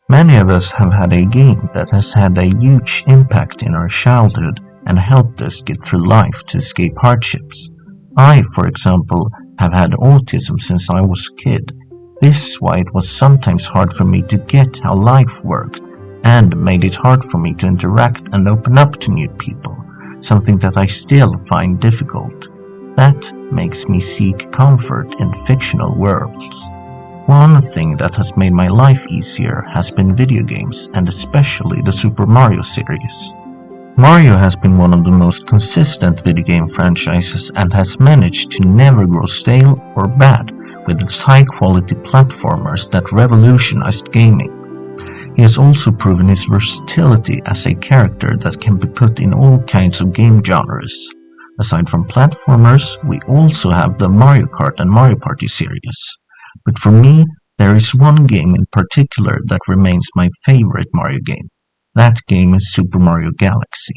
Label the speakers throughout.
Speaker 1: Many of us have had a game that has had a huge impact in our childhood and helped us get through life to escape hardships. I, for example, have had autism since I was a kid. This is why it was sometimes hard for me to get how life worked and made it hard for me to interact and open up to new people, something that I still find difficult. That makes me seek comfort in fictional worlds. One thing that has made my life easier has been video games, and especially the Super Mario series. Mario has been one of the most consistent video game franchises and has managed to never grow stale or bad with its high-quality platformers that revolutionized gaming. He has also proven his versatility as a character that can be put in all kinds of game genres. Aside from platformers, we also have the Mario Kart and Mario Party series. But for me, there is one game in particular that remains my favorite Mario game. That game is Super Mario Galaxy.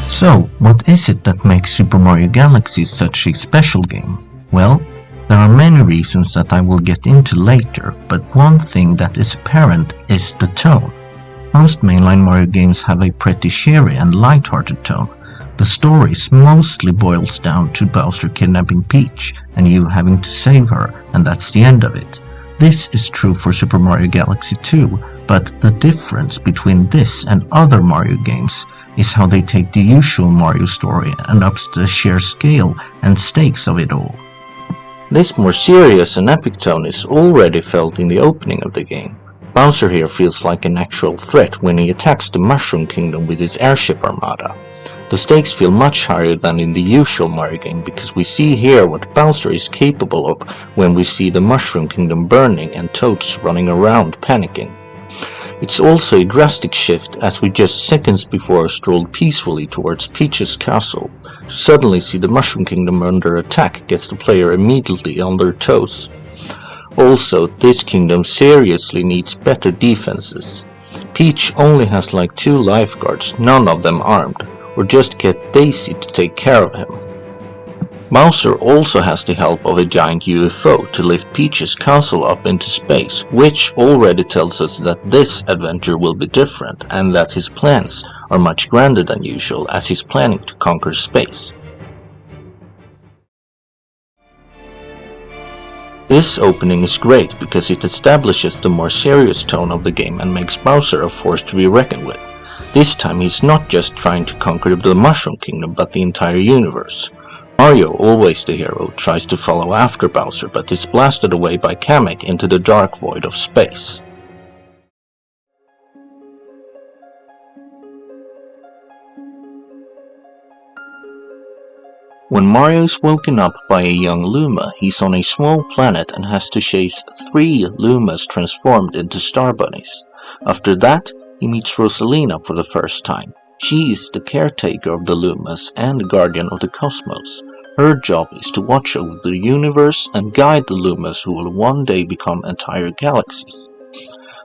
Speaker 1: So, what is it that makes Super Mario Galaxy such a special game? Well, there are many reasons that I will get into later, but one thing that is apparent is the tone. Most mainline Mario games have a pretty cheery and light-hearted tone. The story mostly boils down to Bowser kidnapping Peach and you having to save her, and that's the end of it. This is true for Super Mario Galaxy 2, but the difference between this and other Mario games is how they take the usual Mario story and ups the sheer scale and stakes of it all. This more serious and epic tone is already felt in the opening of the game. Bowser here feels like an actual threat when he attacks the Mushroom Kingdom with his airship armada. The stakes feel much higher than in the usual Mario game because we see here what Bowser is capable of when we see the Mushroom Kingdom burning and Toads running around panicking. It's also a drastic shift as we just seconds before strolled peacefully towards Peach's castle. To suddenly see the Mushroom Kingdom under attack gets the player immediately on their toes. Also, this kingdom seriously needs better defenses. Peach only has like 2 lifeguards, none of them armed, or just get Daisy to take care of him. Bowser also has the help of a giant UFO to lift Peach's castle up into space, which already tells us that this adventure will be different and that his plans are much grander than usual as he's planning to conquer space. This opening is great because it establishes the more serious tone of the game and makes Bowser a force to be reckoned with. This time he's not just trying to conquer the Mushroom Kingdom but the entire universe. Mario, always the hero, tries to follow after Bowser but is blasted away by Kamek into the dark void of space. When Mario is woken up by a young Luma, he's on a small planet and has to chase 3 Lumas transformed into Star Bunnies. After that, he meets Rosalina for the first time. She is the caretaker of the Lumas and guardian of the cosmos. Her job is to watch over the universe and guide the Lumas who will one day become entire galaxies.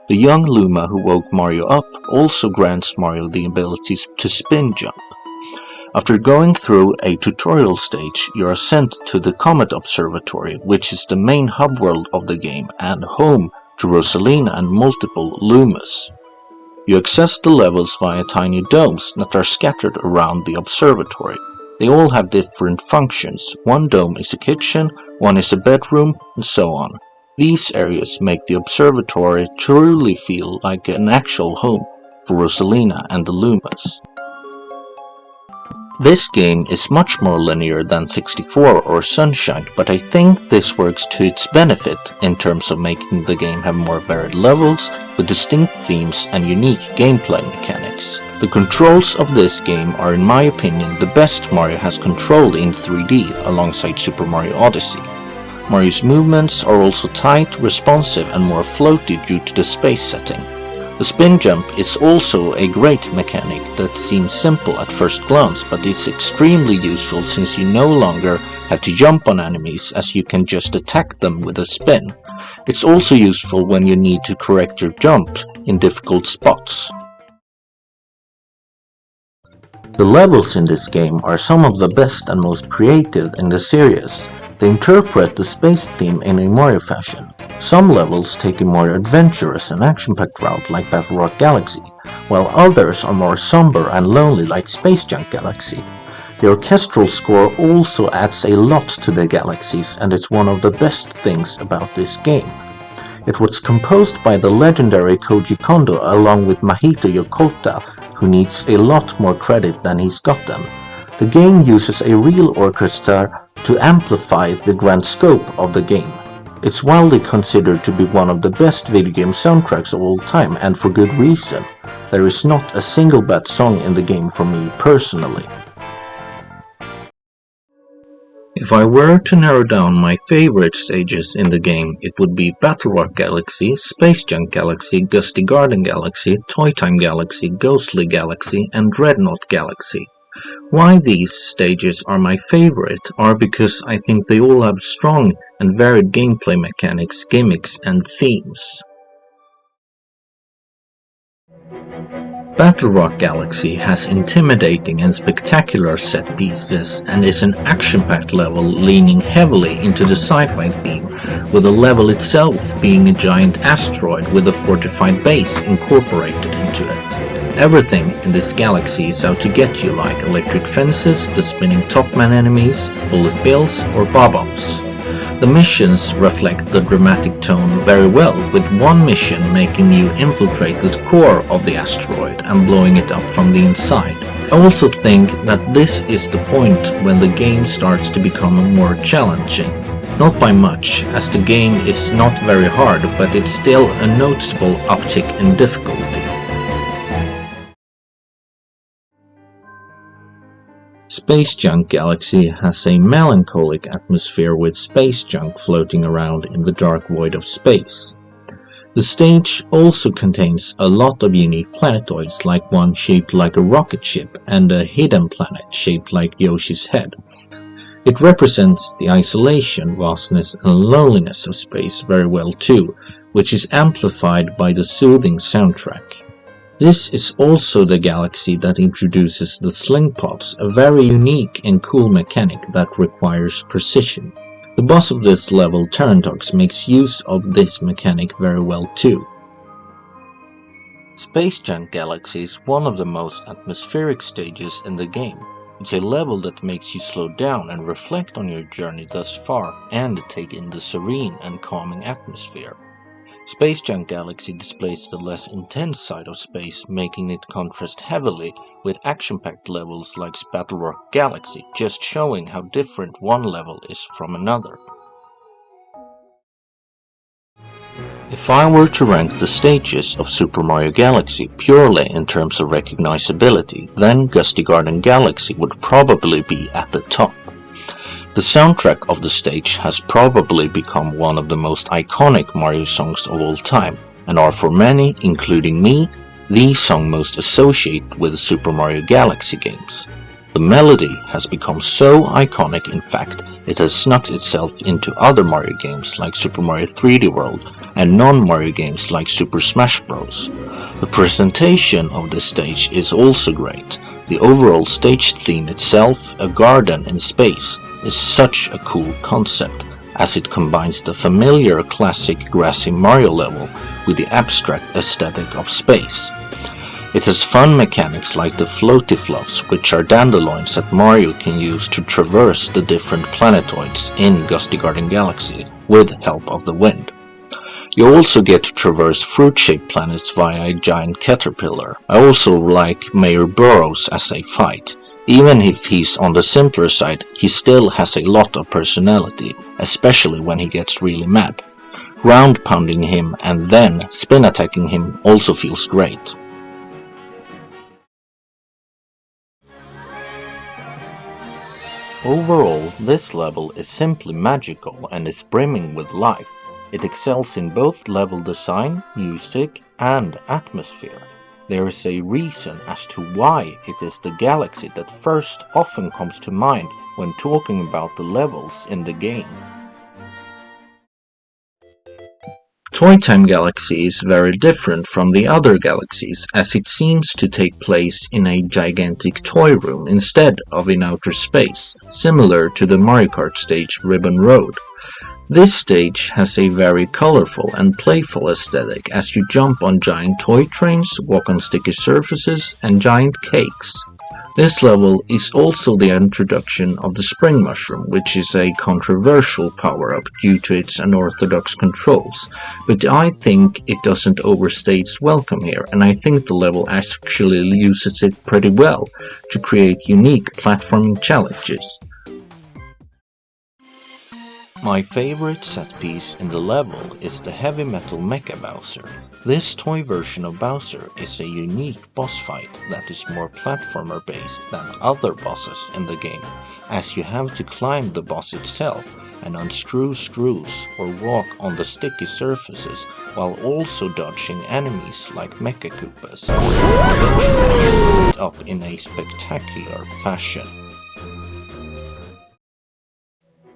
Speaker 1: The young Luma who woke Mario up also grants Mario the abilities to spin jump. After going through a tutorial stage, you are sent to the Comet Observatory, which is the main hub world of the game and home to Rosalina and multiple Lumas. You access the levels via tiny domes that are scattered around the observatory. They all have different functions. One dome is a kitchen, one is a bedroom, and so on. These areas make the observatory truly feel like an actual home for Rosalina and the Lumas. This game is much more linear than 64 or Sunshine, but I think this works to its benefit in terms of making the game have more varied levels with distinct themes and unique gameplay mechanics. The controls of this game are in my opinion the best Mario has controlled in 3D alongside Super Mario Odyssey. Mario's movements are also tight, responsive and more floaty due to the space setting. The spin jump is also a great mechanic that seems simple at first glance but is extremely useful since you no longer have to jump on enemies as you can just attack them with a spin. It's also useful when you need to correct your jump in difficult spots. The levels in this game are some of the best and most creative in the series. They interpret the space theme in a Mario fashion. Some levels take a more adventurous and action-packed route like Battle Rock Galaxy, while others are more somber and lonely like Space Junk Galaxy. The orchestral score also adds a lot to the galaxies, and it's one of the best things about this game. It was composed by the legendary Koji Kondo along with Mahito Yokota, who needs a lot more credit than he's gotten. The game uses a real orchestra to amplify the grand scope of the game. It's widely considered to be one of the best video game soundtracks of all time, and for good reason. There is not a single bad song in the game for me personally. If I were to narrow down my favorite stages in the game, it would be Battle Rock Galaxy, Space Junk Galaxy, Gusty Garden Galaxy, Toy Time Galaxy, Ghostly Galaxy, and Dreadnought Galaxy. Why these stages are my favorite are because I think they all have strong and varied gameplay mechanics, gimmicks, and themes. Battle Rock Galaxy has intimidating and spectacular set pieces and is an action-packed level leaning heavily into the sci-fi theme, with the level itself being a giant asteroid with a fortified base incorporated into it. Everything in this galaxy is out to get you, like electric fences, the spinning Topman enemies, bullet bills, or bob-ups. The missions reflect the dramatic tone very well, with one mission making you infiltrate the core of the asteroid and blowing it up from the inside. I also think that this is the point when the game starts to become more challenging. Not by much, as the game is not very hard, but it's still a noticeable uptick in difficulty. Space Junk Galaxy has a melancholic atmosphere with space junk floating around in the dark void of space. The stage also contains a lot of unique planetoids, like one shaped like a rocket ship and a hidden planet shaped like Yoshi's head. It represents the isolation, vastness and loneliness of space very well too, which is amplified by the soothing soundtrack. This is also the galaxy that introduces the sling pots, a very unique and cool mechanic that requires precision. The boss of this level, Tarantox, makes use of this mechanic very well too. Space Junk Galaxy is one of the most atmospheric stages in the game. It's a level that makes you slow down and reflect on your journey thus far and take in the serene and calming atmosphere. Space Junk Galaxy displays the less intense side of space, making it contrast heavily with action-packed levels like Battle Rock Galaxy, just showing how different one level is from another. If I were to rank the stages of Super Mario Galaxy purely in terms of recognizability, then Gusty Garden Galaxy would probably be at the top. The soundtrack of the stage has probably become one of the most iconic Mario songs of all time, and are for many, including me, the song most associated with the Super Mario Galaxy games. The melody has become so iconic, in fact, it has snuck itself into other Mario games like Super Mario 3D World and non-Mario games like Super Smash Bros. The presentation of this stage is also great. The overall stage theme itself, a garden in space, is such a cool concept, as it combines the familiar classic grassy Mario level with the abstract aesthetic of space. It has fun mechanics like the floaty fluffs, which are dandelions that Mario can use to traverse the different planetoids in Gusty Garden Galaxy with help of the wind. You also get to traverse fruit-shaped planets via a giant caterpillar. I also like Mayor Burrows as a fight. Even if he's on the simpler side, he still has a lot of personality, especially when he gets really mad. Ground pounding him and then spin attacking him also feels great. Overall, this level is simply magical and is brimming with life. It excels in both level design, music, and atmosphere. There is a reason as to why it is the galaxy that first often comes to mind when talking about the levels in the game. Toy Time Galaxy is very different from the other galaxies, as it seems to take place in a gigantic toy room instead of in outer space, similar to the Mario Kart stage Ribbon Road. This stage has a very colorful and playful aesthetic as you jump on giant toy trains, walk on sticky surfaces, and giant cakes. This level is also the introduction of the Spring Mushroom, which is a controversial power-up due to its unorthodox controls, but I think it doesn't overstay its welcome here, and I think the level actually uses it pretty well to create unique platforming challenges. My favorite set piece in the level is the heavy metal Mecha Bowser. This toy version of Bowser is a unique boss fight that is more platformer based than other bosses in the game, as you have to climb the boss itself and unscrew screws or walk on the sticky surfaces while also dodging enemies like Mecha Koopas, eventually it up in a spectacular fashion.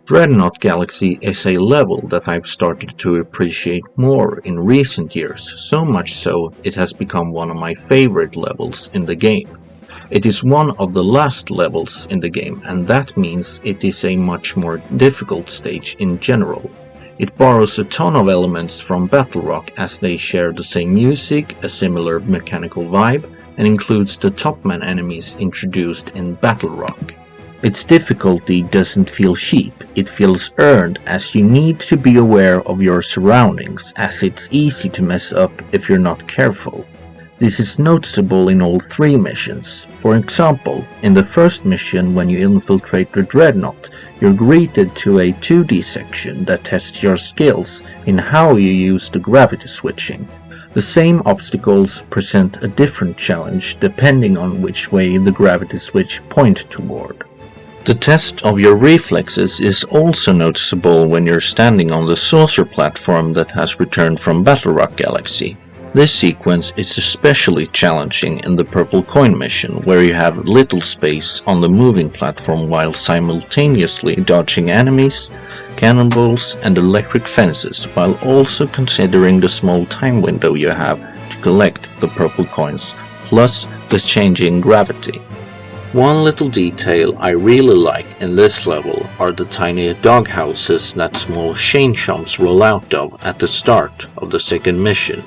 Speaker 1: Dreadnought Galaxy is a level that I've started to appreciate more in recent years, so much so it has become one of my favorite levels in the game. It is one of the last levels in the game, and that means it is a much more difficult stage in general. It borrows a ton of elements from Battle Rock as they share the same music, a similar mechanical vibe, and includes the Topman enemies introduced in Battle Rock. Its difficulty doesn't feel cheap, it feels earned as you need to be aware of your surroundings as it's easy to mess up if you're not careful. This is noticeable in all three missions. For example, in the first mission when you infiltrate the Dreadnought, you're greeted to a 2D section that tests your skills in how you use the gravity switching. The same obstacles present a different challenge depending on which way the gravity switch points toward. The test of your reflexes is also noticeable when you're standing on the saucer platform that has returned from Battle Rock Galaxy. This sequence is especially challenging in the Purple Coin mission, where you have little space on the moving platform while simultaneously dodging enemies, cannonballs, and electric fences, while also considering the small time window you have to collect the purple coins, plus the changing gravity. One little detail I really like in this level are the tiny dog houses that small Shane chumps roll out of at the start of the second mission.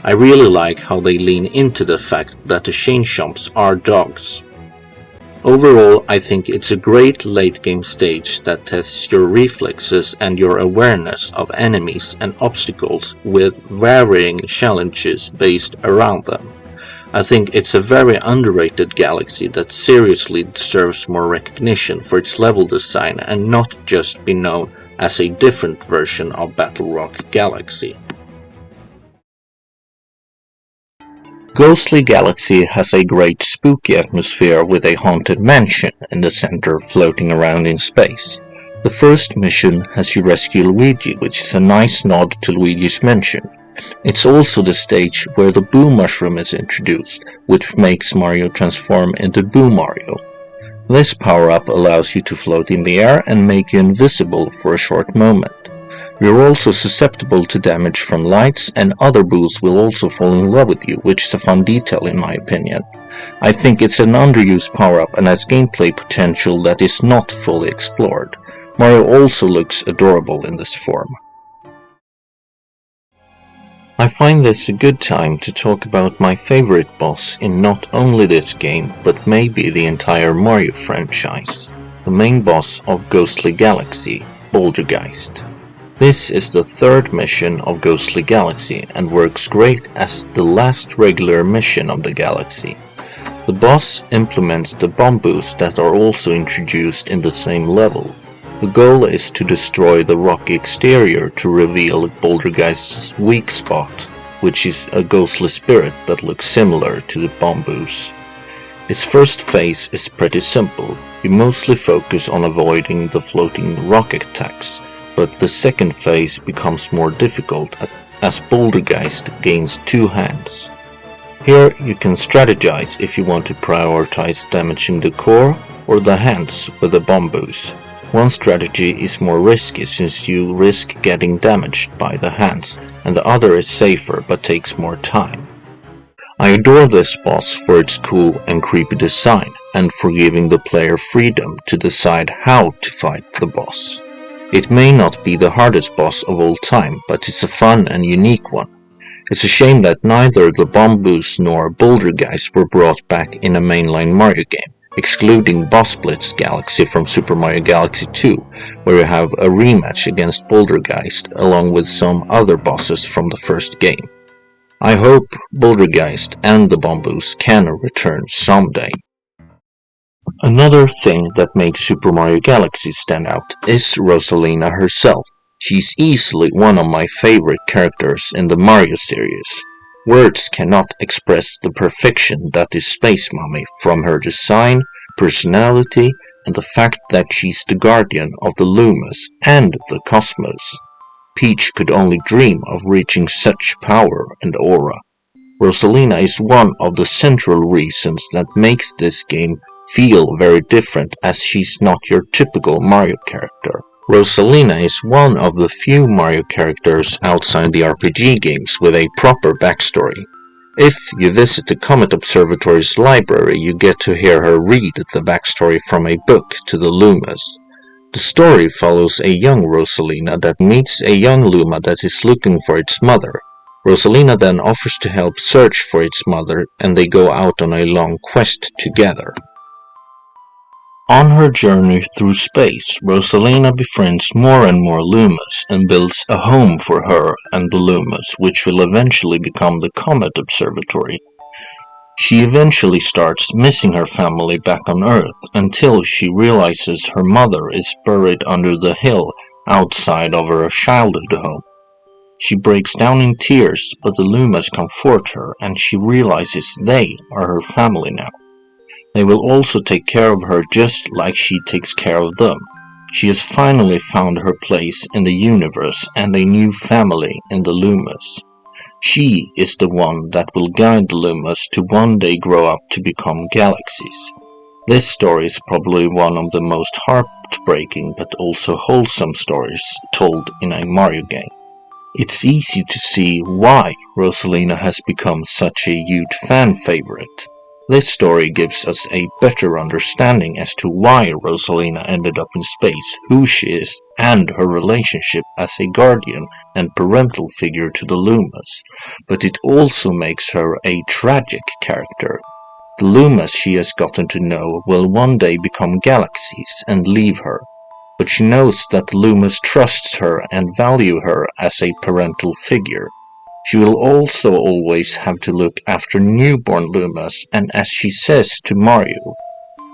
Speaker 1: I really like how they lean into the fact that the Shane chumps are dogs. Overall, I think it's a great late game stage that tests your reflexes and your awareness of enemies and obstacles with varying challenges based around them. I think it's a very underrated galaxy that seriously deserves more recognition for its level design and not just be known as a different version of Battle Rock Galaxy. Ghostly Galaxy has a great spooky atmosphere with a haunted mansion in the center floating around in space. The first mission has you rescue Luigi, which is a nice nod to Luigi's mansion. It's also the stage where the Boo Mushroom is introduced, which makes Mario transform into Boo Mario. This power-up allows you to float in the air and make you invisible for a short moment. You're also susceptible to damage from lights, and other Boos will also fall in love with you, which is a fun detail in my opinion. I think it's an underused power-up and has gameplay potential that is not fully explored. Mario also looks adorable in this form. I find this a good time to talk about my favorite boss in not only this game, but maybe the entire Mario franchise. The main boss of Ghostly Galaxy, Bouldergeist. This is the third mission of Ghostly Galaxy and works great as the last regular mission of the galaxy. The boss implements the bomb boosts that are also introduced in the same level. The goal is to destroy the rocky exterior to reveal Bouldergeist's weak spot, which is a ghostly spirit that looks similar to the Bomboos. Its first phase is pretty simple. You mostly focus on avoiding the floating rock attacks, but the second phase becomes more difficult as Bouldergeist gains two hands. Here you can strategize if you want to prioritize damaging the core or the hands with the Bomboos. One strategy is more risky since you risk getting damaged by the hands, and the other is safer but takes more time. I adore this boss for its cool and creepy design and for giving the player freedom to decide how to fight the boss. It may not be the hardest boss of all time, but it's a fun and unique one. It's a shame that neither the Bomboos nor Bouldergeist were brought back in a mainline Mario game, excluding Boss Blitz Galaxy from Super Mario Galaxy 2, where you have a rematch against Bouldergeist along with some other bosses from the first game. I hope Bouldergeist and the Bomboos can return someday. Another thing that makes Super Mario Galaxy stand out is Rosalina herself. She's easily one of my favorite characters in the Mario series. Words cannot express the perfection that is Space Mommy, from her design, personality, and the fact that she's the guardian of the Lumas and the cosmos. Peach could only dream of reaching such power and aura. Rosalina is one of the central reasons that makes this game feel very different, as she's not your typical Mario character. Rosalina is one of the few Mario characters outside the RPG games with a proper backstory. If you visit the Comet Observatory's library, you get to hear her read the backstory from a book to the Lumas. The story follows a young Rosalina that meets a young Luma that is looking for its mother. Rosalina then offers to help search for its mother, and they go out on a long quest together. On her journey through space, Rosalina befriends more and more Lumas and builds a home for her and the Lumas, which will eventually become the Comet Observatory. She eventually starts missing her family back on Earth until she realizes her mother is buried under the hill outside of her childhood home. She breaks down in tears, but the Lumas comfort her and she realizes they are her family now. They will also take care of her just like she takes care of them. She has finally found her place in the universe and a new family in the Lumas. She is the one that will guide the Lumas to one day grow up to become galaxies. This story is probably one of the most heartbreaking but also wholesome stories told in a Mario game. It's easy to see why Rosalina has become such a huge fan favorite. This story gives us a better understanding as to why Rosalina ended up in space, who she is, and her relationship as a guardian and parental figure to the Lumas, but it also makes her a tragic character. The Lumas she has gotten to know will one day become galaxies and leave her, but she knows that the Lumas trusts her and value her as a parental figure. She will also always have to look after newborn Lumas, and as she says to Mario,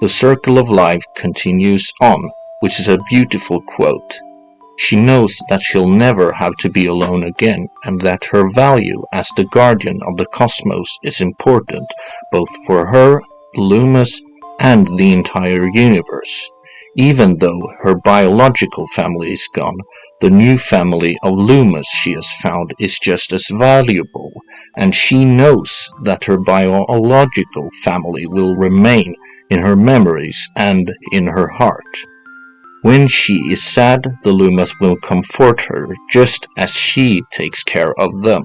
Speaker 1: the circle of life continues on, which is a beautiful quote. She knows that she'll never have to be alone again, and that her value as the guardian of the cosmos is important, both for her, the Lumas, and the entire universe. Even though her biological family is gone, the new family of Lumas she has found is just as valuable, and she knows that her biological family will remain in her memories and in her heart. When she is sad, the Lumas will comfort her just as she takes care of them.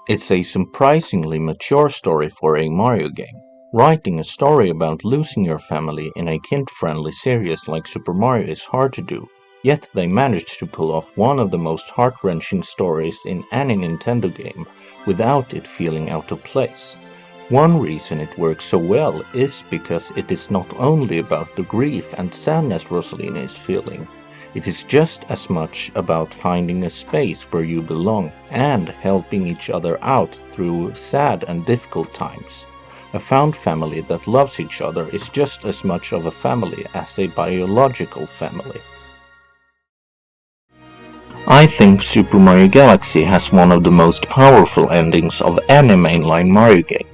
Speaker 1: It's a surprisingly mature story for a Mario game. Writing a story about losing your family in a kid-friendly series like Super Mario is hard to do. Yet they managed to pull off one of the most heart-wrenching stories in any Nintendo game without it feeling out of place. One reason it works so well is because it is not only about the grief and sadness Rosalina is feeling, it is just as much about finding a space where you belong and helping each other out through sad and difficult times. A found family that loves each other is just as much of a family as a biological family. I think Super Mario Galaxy has one of the most powerful endings of any mainline Mario game.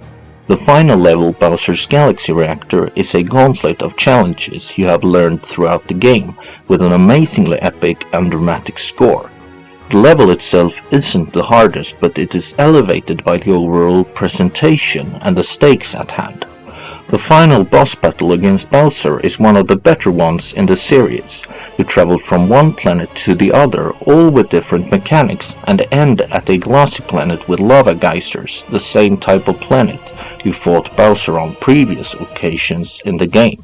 Speaker 1: The final level, Bowser's Galaxy Reactor, is a gauntlet of challenges you have learned throughout the game, with an amazingly epic and dramatic score. The level itself isn't the hardest, but it is elevated by the overall presentation and the stakes at hand. The final boss battle against Bowser is one of the better ones in the series. You travel from one planet to the other, all with different mechanics, and end at a glassy planet with lava geysers, the same type of planet you fought Bowser on previous occasions in the game.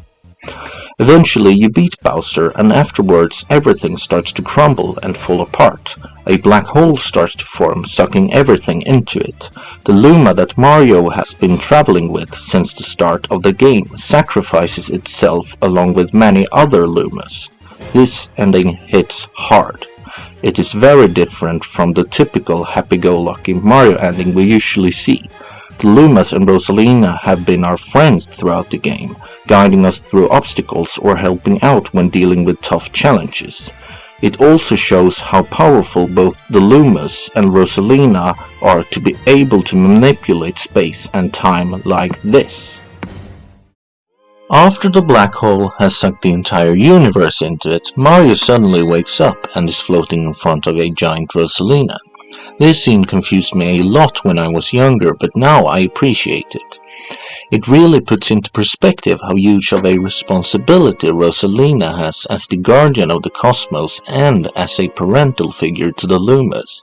Speaker 1: Eventually you beat Bowser, and afterwards everything starts to crumble and fall apart. A black hole starts to form, sucking everything into it. The Luma that Mario has been traveling with since the start of the game sacrifices itself along with many other Lumas. This ending hits hard. It is very different from the typical happy-go-lucky Mario ending we usually see. The Lumas and Rosalina have been our friends throughout the game, guiding us through obstacles or helping out when dealing with tough challenges. It also shows how powerful both the Lumas and Rosalina are to be able to manipulate space and time like this. After the black hole has sucked the entire universe into it, Mario suddenly wakes up and is floating in front of a giant Rosalina. This scene confused me a lot when I was younger, but now I appreciate it. It really puts into perspective how huge of a responsibility Rosalina has as the guardian of the cosmos and as a parental figure to the Lumas.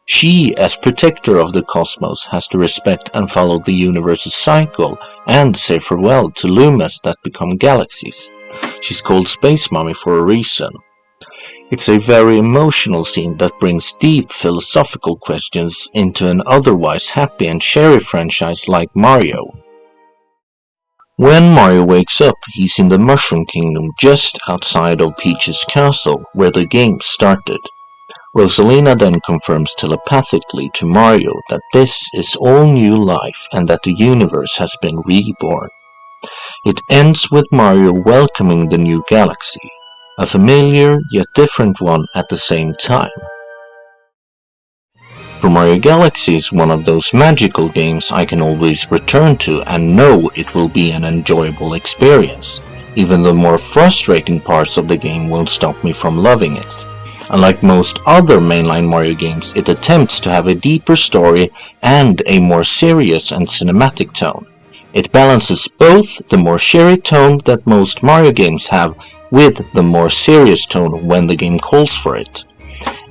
Speaker 1: She, as protector of the cosmos, has to respect and follow the universe's cycle and say farewell to Lumas that become galaxies. She's called Space Mommy for a reason. It's a very emotional scene that brings deep philosophical questions into an otherwise happy and cheery franchise like Mario. When Mario wakes up, he's in the Mushroom Kingdom just outside of Peach's castle, where the game started. Rosalina then confirms telepathically to Mario that this is all new life and that the universe has been reborn. It ends with Mario welcoming the new galaxy, a familiar yet different one at the same time. Super Mario Galaxy is one of those magical games I can always return to and know it will be an enjoyable experience. Even the more frustrating parts of the game won't stop me from loving it. Unlike most other mainline Mario games, it attempts to have a deeper story and a more serious and cinematic tone. It balances both the more cheery tone that most Mario games have with the more serious tone when the game calls for it.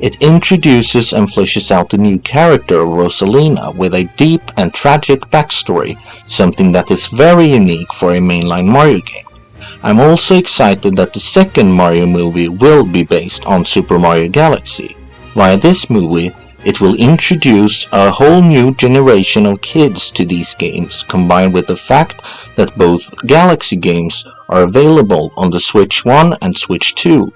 Speaker 1: It introduces and fleshes out the new character of Rosalina with a deep and tragic backstory, something that is very unique for a mainline Mario game. I'm also excited that the second Mario movie will be based on Super Mario Galaxy. Via this movie, it will introduce a whole new generation of kids to these games, combined with the fact that both Galaxy games are available on the Switch 1 and Switch 2.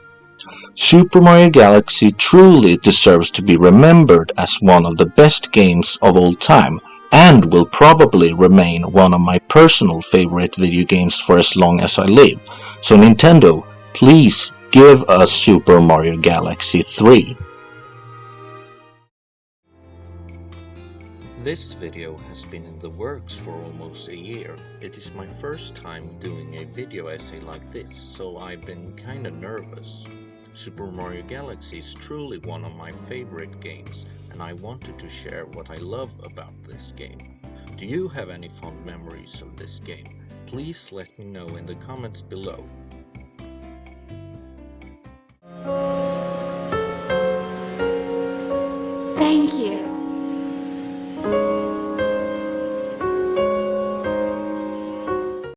Speaker 1: Super Mario Galaxy truly deserves to be remembered as one of the best games of all time, and will probably remain one of my personal favorite video games for as long as I live. So Nintendo, please give us Super Mario Galaxy 3. This video has been in the works for almost a year. It is my first time doing a video essay like this, so I've been kinda nervous. Super Mario Galaxy is truly one of my favorite games, and I wanted to share what I love about this game. Do you have any fond memories of this game? Please let me know in the comments below.